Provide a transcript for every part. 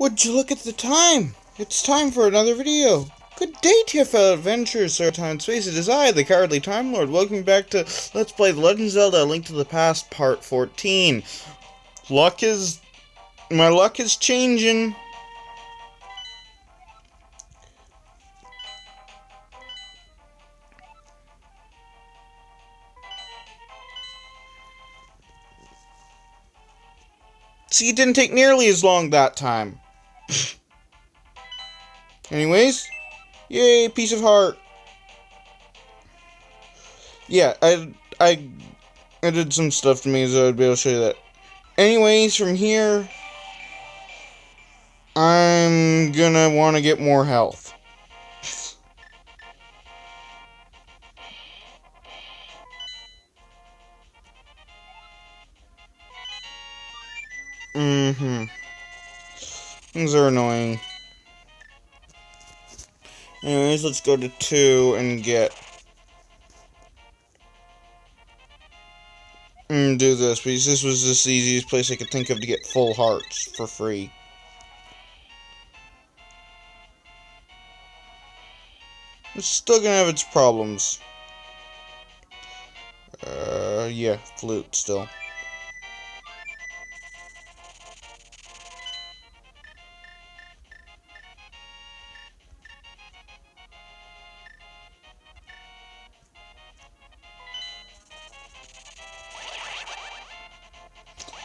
Would you look at the time? It's time for another video. Good day to you, fellow adventurers, sir. Time and space. It is I, the Cowardly Time Lord. Welcome back to Let's Play The Legend of Zelda: A Link to the Past, Part 14. My luck is changing. See, it didn't take nearly as long that time. Anyways, yay, piece of heart. Yeah, I did some stuff to me, so I'd be able to show you that. Anyways, from here, I'm gonna want to get more health. Things are annoying. Anyways, let's go to 2 and do this, because this was just the easiest place I could think of to get full hearts for free. It's still gonna have its problems. Yeah, flute still.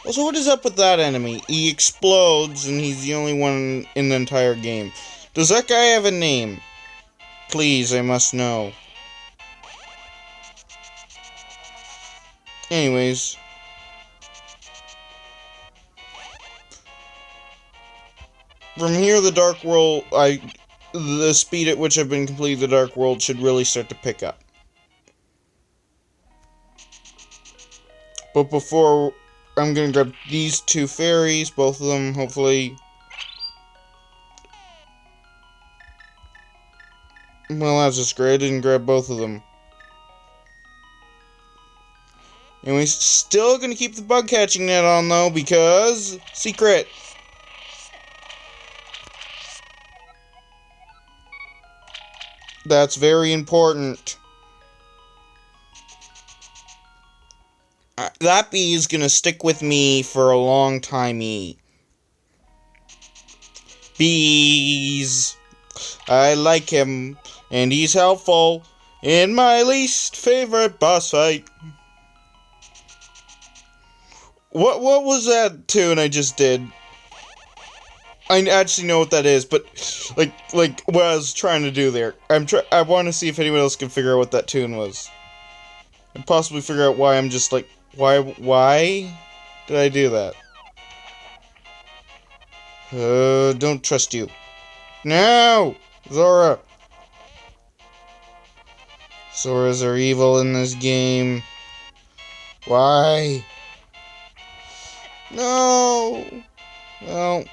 Also, what is up with that enemy? He explodes, and he's the only one in the entire game. Does that guy have a name? Please, I must know. Anyways. From here, the Dark World, the speed at which I've been completing the Dark World should really start to pick up. But before, I'm gonna grab these 2 fairies, both of them, hopefully. Well, that's just great. I didn't grab both of them. Anyways, still gonna keep the bug catching net on, though, because secret. That's very important. That bee is gonna stick with me for a long time-y. Bees. I like him, and he's helpful in my least favorite boss fight. What was that tune I just did? I actually know what that is, but like what I was trying to do there. I want to see if anyone else can figure out what that tune was, and possibly figure out why I'm just like, why did I do that? Don't trust you. No, Zora. Zoras are evil in this game. Why? No. Well.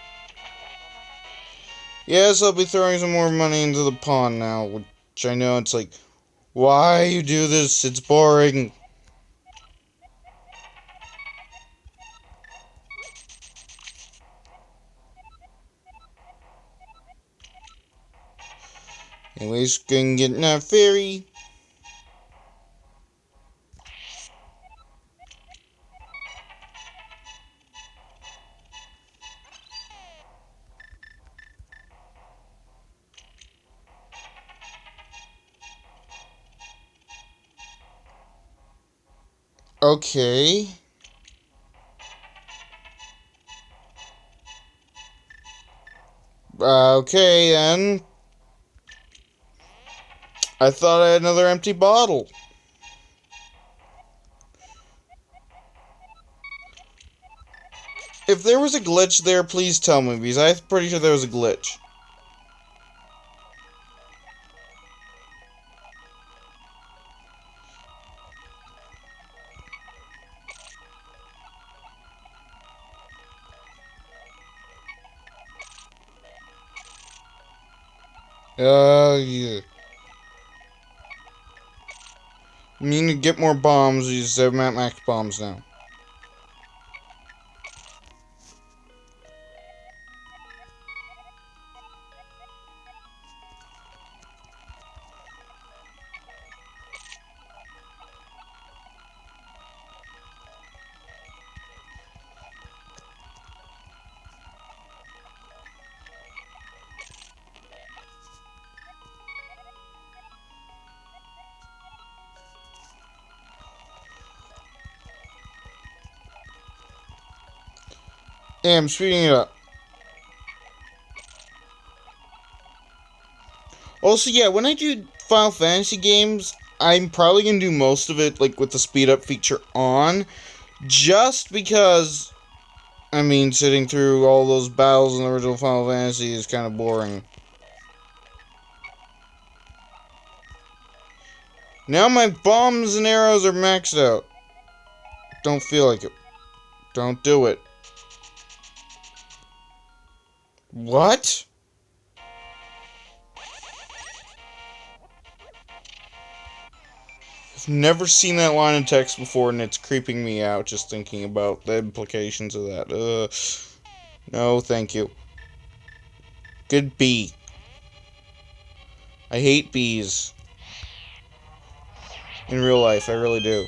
Yes, I'll be throwing some more money into the pond now, which I know it's like, why you do this? It's boring. Anyways, go and get that fairy. Okay. Okay, then. I thought I had another empty bottle. If there was a glitch there, please tell me, because I'm pretty sure there was a glitch. Yeah. I need to get more bombs. These are max bombs now. Yeah, I'm speeding it up. Also, yeah, when I do Final Fantasy games, I'm probably gonna do most of it, like, with the speed up feature on. Just because, I mean, sitting through all those battles in the original Final Fantasy is kind of boring. Now my bombs and arrows are maxed out. Don't feel like it. Don't do it. What? I've never seen that line of text before, and it's creeping me out just thinking about the implications of that. No, thank you. Good bee. I hate bees. In real life, I really do.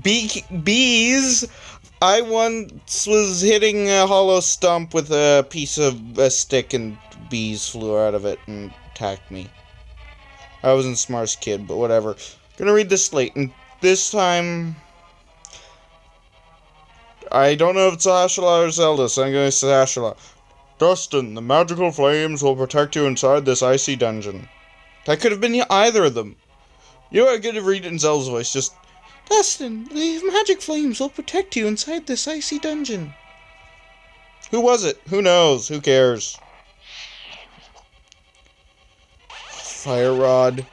Bees! I once was hitting a hollow stump with a piece of a stick, and bees flew out of it and attacked me. I wasn't the smartest kid, but whatever. Gonna read this slate, and this time... I don't know if it's Ashla or Zelda, so I'm gonna say Ashla. Dustin, the magical flames will protect you inside this icy dungeon. That could have been either of them. You know what, I could have read it in Zelda's voice, just... Dustin, the magic flames will protect you inside this icy dungeon. Who was it? Who knows? Who cares? Fire rod.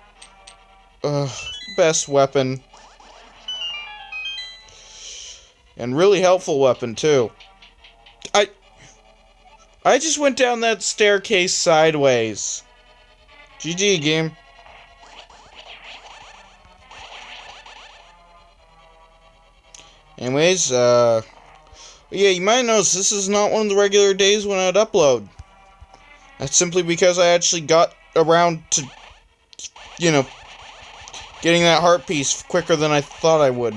Ugh, best weapon. And really helpful weapon, too. I just went down that staircase sideways. GG, game. Anyways, yeah, you might notice this is not one of the regular days when I'd upload. That's simply because I actually got around to, you know, getting that heart piece quicker than I thought I would.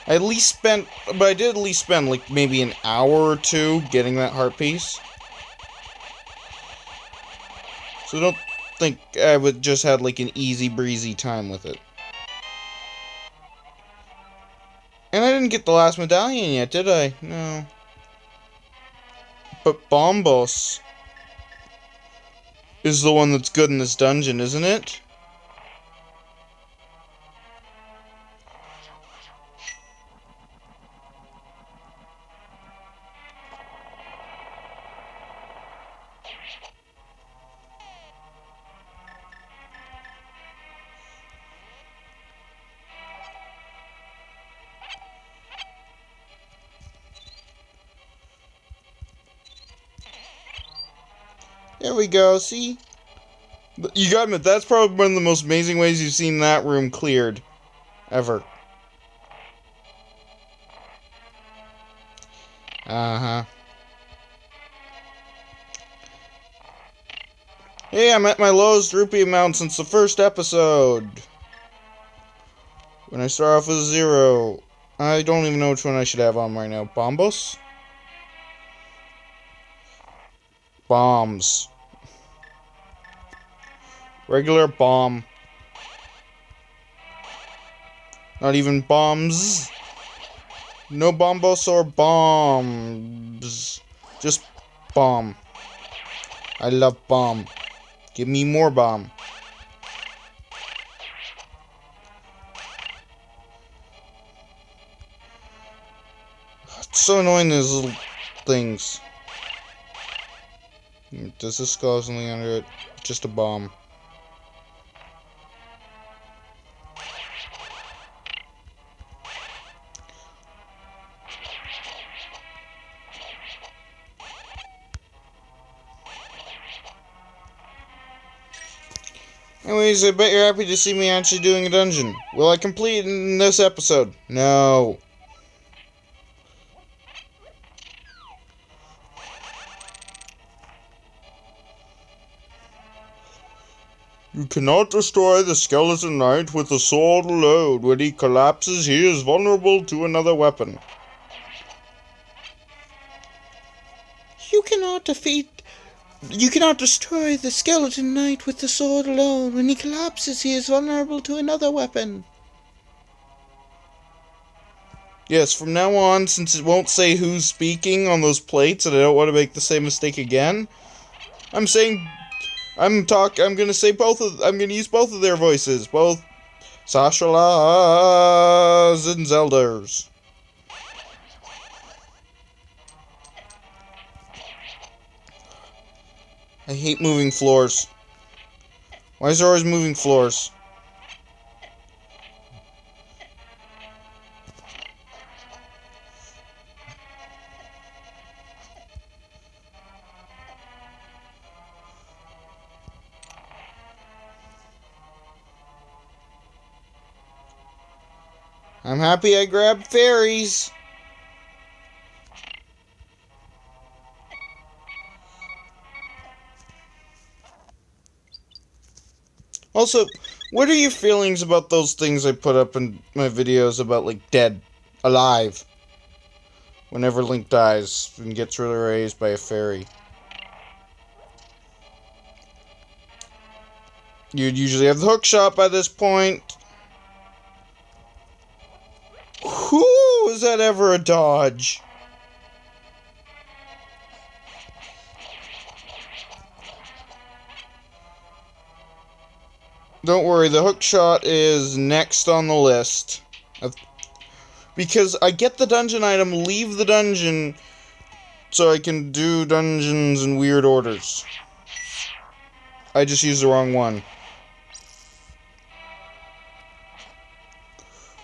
I did at least spend, like, maybe an hour or two getting that heart piece. So don't think I would just had, like, an easy breezy time with it. And I didn't get the last medallion yet, did I? No. But Bombos is the one that's good in this dungeon, isn't it? There we go, see? You gotta admit, that's probably one of the most amazing ways you've seen that room cleared. Ever. Uh-huh. Hey, I'm at my lowest rupee amount since the first episode. When I start off with 0. I don't even know which one I should have on right now. Bombos? Bombs. Regular bomb. Not even bombs. No bombos or bombs. Just bomb. I love bomb. Give me more bomb. It's so annoying, those little things. Does this skull have something under it? Just a bomb. Anyways, I bet you're happy to see me actually doing a dungeon. Will I complete it in this episode? No. You cannot destroy the Skeleton Knight with a sword alone. When he collapses, he is vulnerable to another weapon. You cannot destroy the Skeleton Knight with the sword alone. When he collapses, he is vulnerable to another weapon. Yes, from now on, since it won't say who's speaking on those plates, and I don't want to make the same mistake again, I'm gonna say I'm gonna use both of their voices, both Sashalas and Zelders. I hate moving floors. Why is there always moving floors? I'm happy I grabbed fairies. Also, what are your feelings about those things I put up in my videos about, like, dead, alive? Whenever Link dies and gets really raised by a fairy. You'd usually have the hook shot by this point. Whoo, is that ever a dodge? Don't worry, the hook shot is next on the list. Because I get the dungeon item, leave the dungeon, so I can do dungeons in weird orders. I just used the wrong one.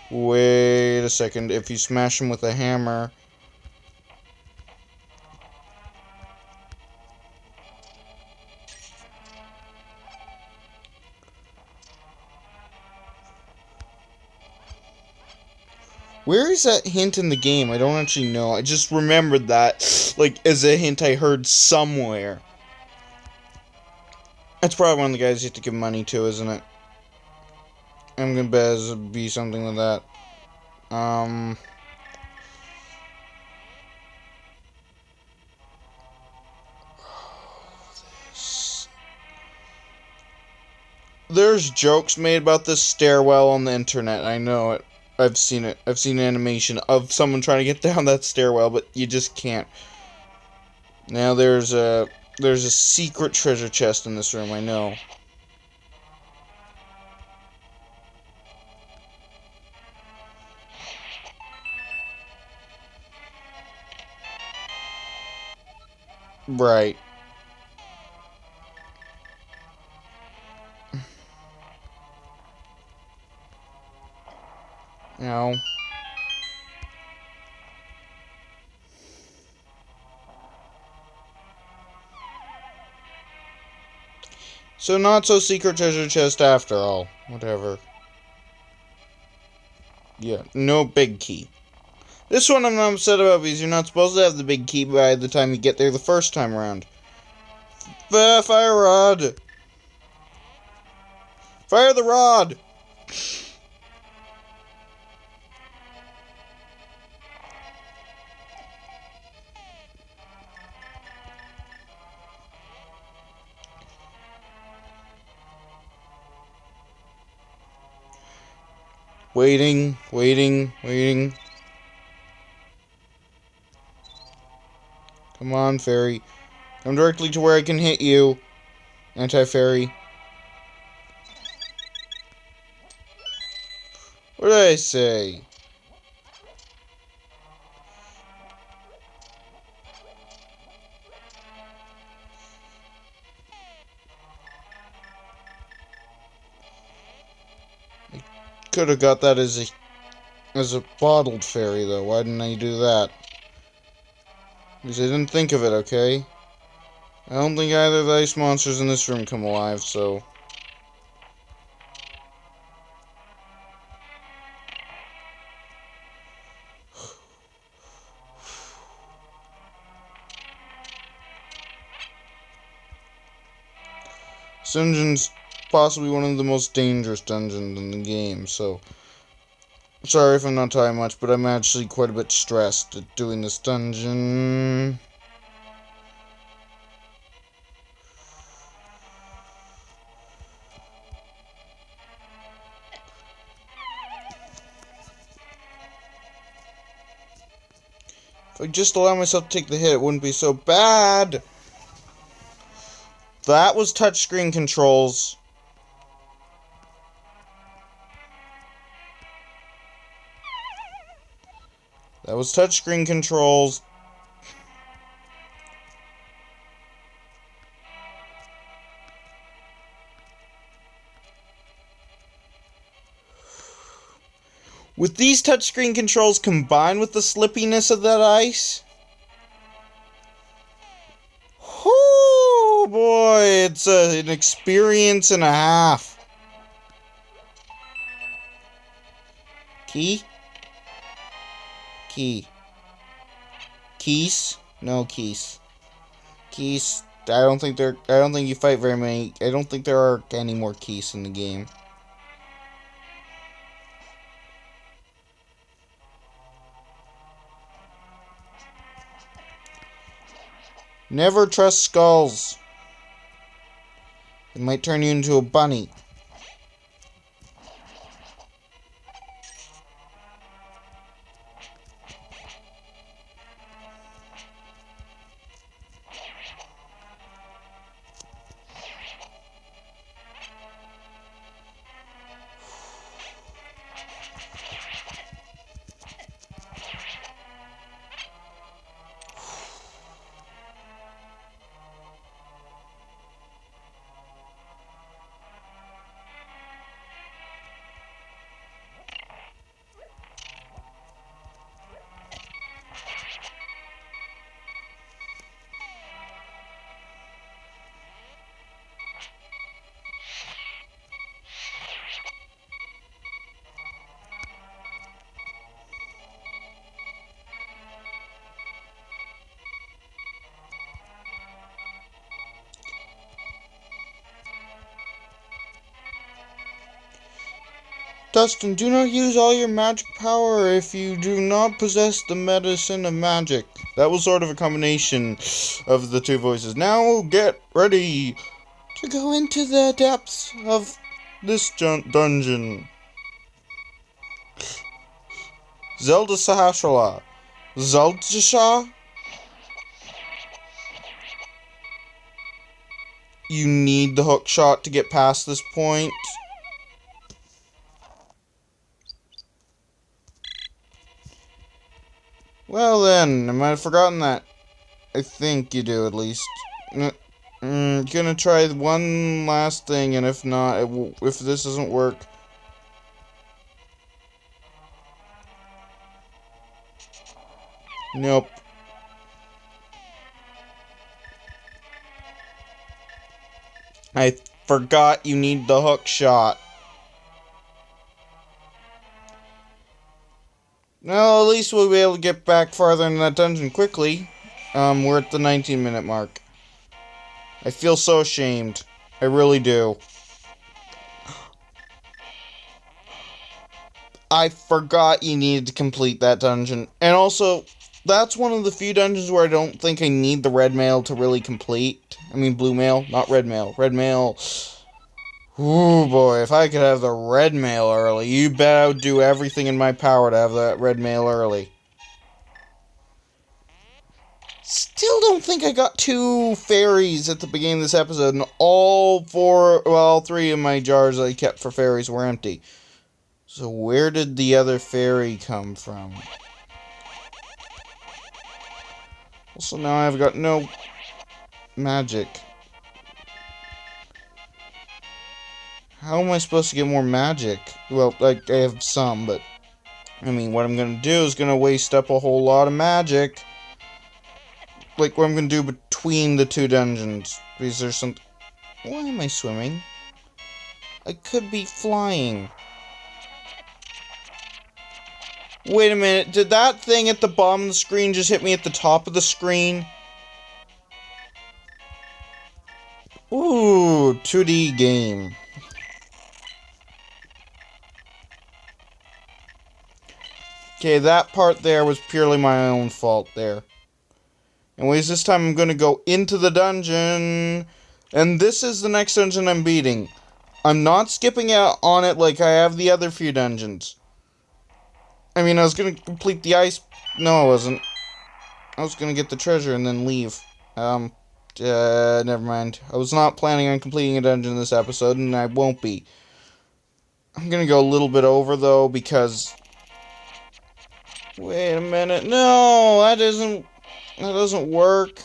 Wait a second, if you smash him with a hammer... Where is that hint in the game? I don't actually know. I just remembered that, like, as a hint I heard somewhere. That's probably one of the guys you have to give money to, isn't it? I'm gonna bet it'd be something like that. There's jokes made about this stairwell on the internet. I know it. I've seen it. I've seen an animation of someone trying to get down that stairwell, but you just can't. Now there's a secret treasure chest in this room, I know. Right. No. So not so secret treasure chest after all. Whatever. Yeah, no big key. This one I'm not upset about because you're not supposed to have the big key by the time you get there the first time around. Fire rod! Fire the rod! Waiting, waiting, waiting. Come on, fairy. Come directly to where I can hit you. Anti-fairy. What did I say? I could have got that as a bottled fairy, though. Why didn't I do that? Because I didn't think of it, okay? I don't think either of the ice monsters in this room come alive, so... This dungeon's possibly one of the most dangerous dungeons in the game, so... Sorry if I'm not talking much, but I'm actually quite a bit stressed at doing this dungeon. I just allow myself to take the hit, it wouldn't be so bad. That was touchscreen controls. That was touchscreen controls. With these touchscreen controls combined with the slippiness of that ice, oh boy, it's an experience and a half. Key? Key. Keys? No keys. Keys. I don't think you fight very many. I don't think there are any more keys in the game. Never trust skulls. It might turn you into a bunny. Dustin, do not use all your magic power if you do not possess the medicine of magic. That was sort of a combination of the two voices. Now get ready to go into the depths of this dungeon. Zelda Sahashala. Zelda? You need the hook shot to get past this point. Well then, I might have forgotten that. I think you do, at least. Gonna try one last thing, and if not, if this doesn't work... Nope. I forgot you need the hook shot. Well, at least we'll be able to get back farther in that dungeon quickly. We're at the 19-minute mark. I feel so ashamed. I really do. I forgot you needed to complete that dungeon. And also, that's one of the few dungeons where I don't think I need the red mail to really complete. I mean blue mail, not red mail. Red mail... Ooh boy, if I could have the red mail early, you bet I would do everything in my power to have that red mail early. Still don't think I got 2 fairies at the beginning of this episode, and all 3 of my jars I kept for fairies were empty. So where did the other fairy come from? Also, now I've got no magic. How am I supposed to get more magic? Well, like, I have some, but... I mean, what I'm gonna do is gonna waste up a whole lot of magic. Like, what I'm gonna do between the 2 dungeons. Because there's some... Why am I swimming? I could be flying. Wait a minute, did that thing at the bottom of the screen just hit me at the top of the screen? Ooh, 2D game. Okay, that part there was purely my own fault there. Anyways, this time I'm going to go into the dungeon. And this is the next dungeon I'm beating. I'm not skipping out on it like I have the other few dungeons. I mean, I was going to complete the ice... No, I wasn't. I was gonna get the treasure and then leave. Never mind. I was not planning on completing a dungeon this episode, and I won't be. I'm gonna go a little bit over, though, because... Wait a minute. No, that doesn't work.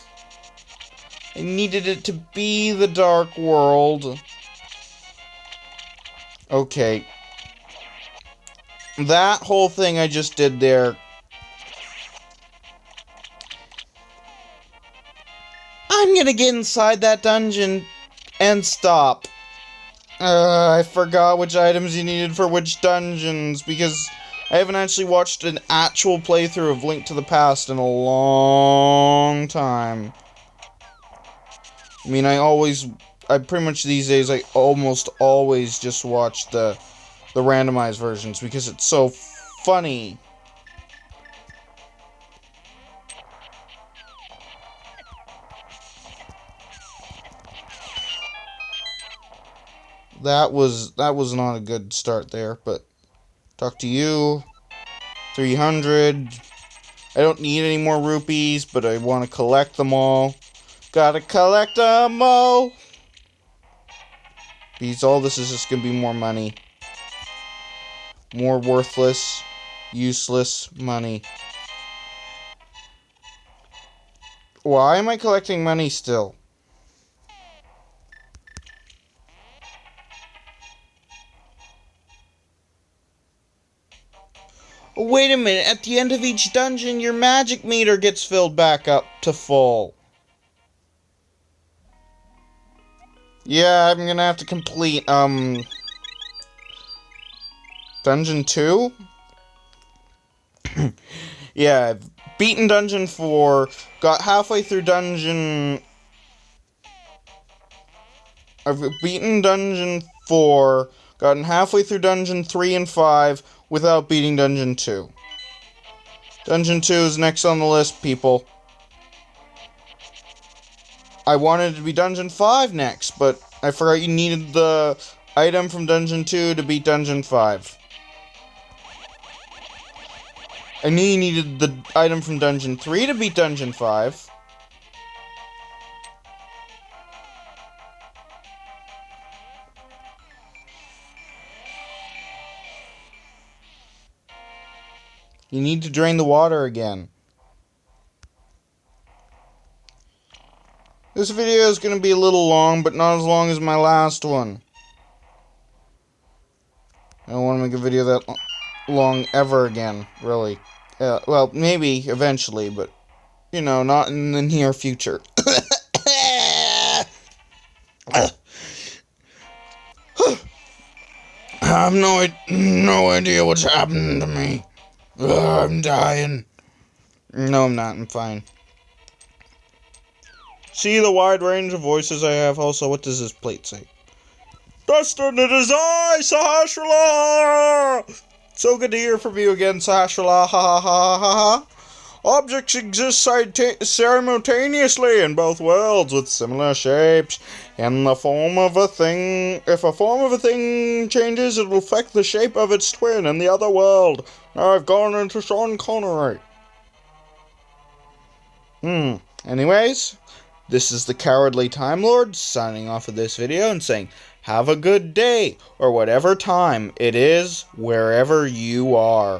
I needed it to be the Dark World. Okay. That whole thing I just did there... I'm gonna get inside that dungeon and stop. I forgot which items you needed for which dungeons, because I haven't actually watched an actual playthrough of Link to the Past in a long time. I mean, I pretty much these days, I almost always just watch the randomized versions, because it's so funny. That was not a good start there, but talk to you. 300. I don't need any more rupees, but I want to collect them all. Gotta collect them all. Because all this is just gonna be more money. More worthless, useless money. Why am I collecting money still? Wait a minute, at the end of each dungeon, your magic meter gets filled back up to full. Yeah, I'm gonna have to complete, Dungeon 2? Yeah, I've beaten Dungeon 4, got halfway through Dungeon... I've beaten Dungeon 4, gotten halfway through Dungeon 3 and 5, without beating Dungeon 2. Dungeon 2 is next on the list, people. I wanted it to be Dungeon 5 next, but I forgot you needed the item from Dungeon 2 to beat Dungeon 5. I knew you needed the item from Dungeon 3 to beat Dungeon 5. You need to drain the water again. This video is going to be a little long, but not as long as my last one. I don't want to make a video that long ever again, really. Well, maybe eventually, but, you know, not in the near future. I have no idea what's happening to me. I'm dying. No, I'm not. I'm fine. See the wide range of voices I have? Also, what does this plate say? Dustin, it is I, Sahasrahla! So good to hear from you again, Sahasrahla. Ha ha ha ha ha. Objects exist simultaneously in both worlds with similar shapes. In the form of a thing, if a form of a thing changes, it will affect the shape of its twin in the other world. Now I've gone into Sean Connery. Anyways, this is the Cowardly Time Lord signing off of this video and saying, have a good day, or whatever time it is, wherever you are.